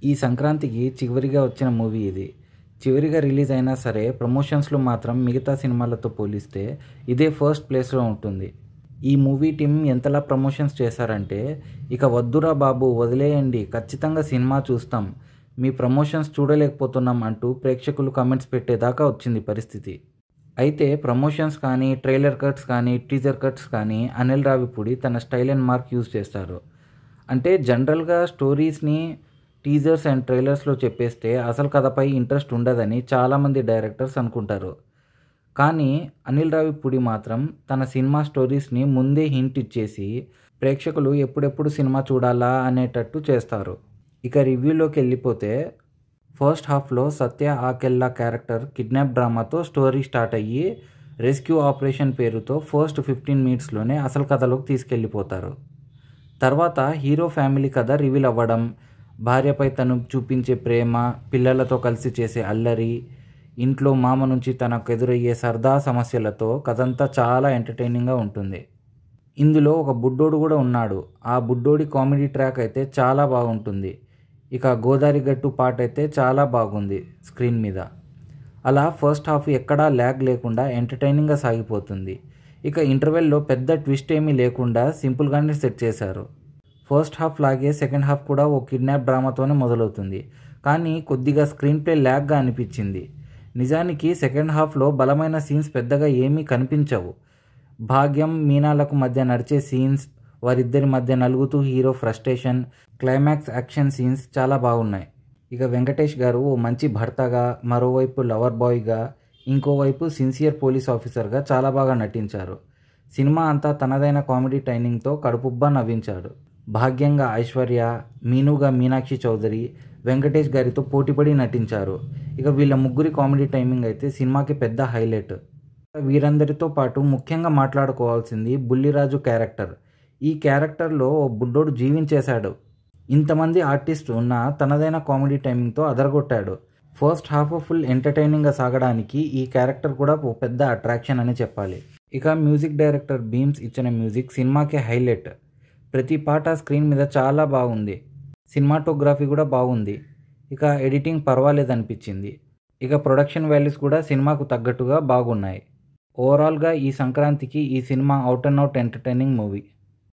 ఈ సంక్రాంతికి చివరిగా వచ్చిన మూవీ ఇది. చివరిగా రిలీజ్ అయినా సరే ప్రమోషన్స్‌లో మాత్రం మిగతా సినిమాలతో పోలిస్తే ఇదే ఫస్ట్ ప్లేస్‌లో ఉంటుంది. ఈ మూవీ టీమ్ ఎంతలా ప్రమోషన్స్ చేశారంటే, ఇక వద్దురా బాబు వదిలేయండి, ఖచ్చితంగా సినిమా చూస్తాం, మీ ప్రమోషన్స్ చూడలేకపోతున్నాం అంటూ ప్రేక్షకులు కామెంట్స్ పెట్టేదాకా వచ్చింది పరిస్థితి. అయితే ప్రమోషన్స్ కానీ, ట్రైలర్ కట్స్ కానీ, టీజర్ కట్స్ కానీ అనిల్ రావిపూడి తన స్టైల్ అండ్ మార్క్ యూజ్ చేస్తారు. అంటే జనరల్‌గా స్టోరీస్‌ని టీజర్స్ అండ్ ట్రైలర్స్‌లో చెప్పేస్తే అసలు కథపై ఇంట్రెస్ట్ ఉండదని చాలామంది డైరెక్టర్స్ అనుకుంటారు. కానీ అనిల్ రావిపూడి మాత్రం తన సినిమా స్టోరీస్‌ని ముందే హింట్ ఇచ్చేసి ప్రేక్షకులు ఎప్పుడెప్పుడు సినిమా చూడాలా అనేటట్టు చేస్తారు. ఇక రివ్యూలోకి వెళ్ళిపోతే, ఫస్ట్ హాఫ్లో సత్య ఆకెళ్ళ క్యారెక్టర్ కిడ్నాప్ డ్రామాతో స్టోరీ స్టార్ట్ అయ్యి రెస్క్యూ ఆపరేషన్ పేరుతో ఫస్ట్ 15 మినిట్స్లోనే అసలు కథలోకి తీసుకెళ్ళిపోతారు. తర్వాత హీరో ఫ్యామిలీ కథ రివీల్ అవ్వడం, భార్యపై తను చూపించే ప్రేమ, పిల్లలతో కలిసి చేసే అల్లరి, ఇంట్లో మామ నుంచి తనకు ఎదురయ్యే సరదా సమస్యలతో కథంతా చాలా ఎంటర్టైనింగ్గా ఉంటుంది. ఇందులో ఒక బుడ్డోడు కూడా ఉన్నాడు. ఆ బుడ్డోడి కామెడీ ట్రాక్ అయితే చాలా బాగుంటుంది. ఇక గోదారి గట్టు పాట అయితే చాలా బాగుంది స్క్రీన్ మీద. అలా ఫస్ట్ హాఫ్ ఎక్కడా ల్యాగ్ లేకుండా ఎంటర్టైనింగ్గా సాగిపోతుంది. ఇక ఇంటర్వెల్లో పెద్ద ట్విస్ట్ ఏమీ లేకుండా సింపుల్గానే సెట్ చేశారు. ఫస్ట్ హాఫ్ లాగే సెకండ్ హాఫ్ కూడా ఓ కిడ్నాప్ డ్రామాతోనే మొదలవుతుంది. కానీ కొద్దిగా స్క్రీన్ ప్లే ల్యాగ్గా అనిపించింది. నిజానికి సెకండ్ హాఫ్లో బలమైన సీన్స్ పెద్దగా ఏమీ కనిపించవు. భాగ్యం, మీనాలకు మధ్య నడిచే సీన్స్, వారిద్దరి మధ్య నలుగుతూ hero frustration, climax action scenes చాలా బాగున్నాయి. ఇక వెంకటేష్ గారు ఓ మంచి భర్తగా, మరోవైపు లవర్ బాయ్గా, ఇంకోవైపు సిన్సియర్ పోలీస్ ఆఫీసర్గా చాలా బాగా నటించారు. సినిమా అంతా తనదైన కామెడీ టైమింగ్తో కడుపుబ్బా నవ్వించాడు. భాగ్యంగా ఐశ్వర్య, మీనుగా మీనాక్షి చౌదరి వెంకటేష్ గారితో పోటీపడి నటించారు. ఇక వీళ్ళ ముగ్గురి కామెడీ టైమింగ్ అయితే సినిమాకి పెద్ద హైలైట్. వీరందరితో పాటు ముఖ్యంగా మాట్లాడుకోవాల్సింది బుల్లిరాజు క్యారెక్టర్. ఈ క్యారెక్టర్లో ఓ బుడ్డోడు జీవించేశాడు. ఇంతమంది ఆర్టిస్ట్ ఉన్నా తనదైన కామెడీ టైమింగ్తో అదరగొట్టాడు. ఫస్ట్ హాఫ్ ఫుల్ ఎంటర్టైనింగ్గా సాగడానికి ఈ క్యారెక్టర్ కూడా ఓ పెద్ద అట్రాక్షన్ అని చెప్పాలి. ఇక మ్యూజిక్ డైరెక్టర్ బీమ్స్ ఇచ్చిన మ్యూజిక్ సినిమాకి హైలైట్. ప్రతి పాట స్క్రీన్ మీద చాలా బాగుంది. సినిమాటోగ్రఫీ కూడా బాగుంది. ఇక ఎడిటింగ్ పర్వాలేదనిపించింది. ఇక ప్రొడక్షన్ వాల్యూస్ కూడా సినిమాకు తగ్గట్టుగా బాగున్నాయి. ఓవరాల్గా ఈ సంక్రాంతికి ఈ cinema out and out entertaining movie.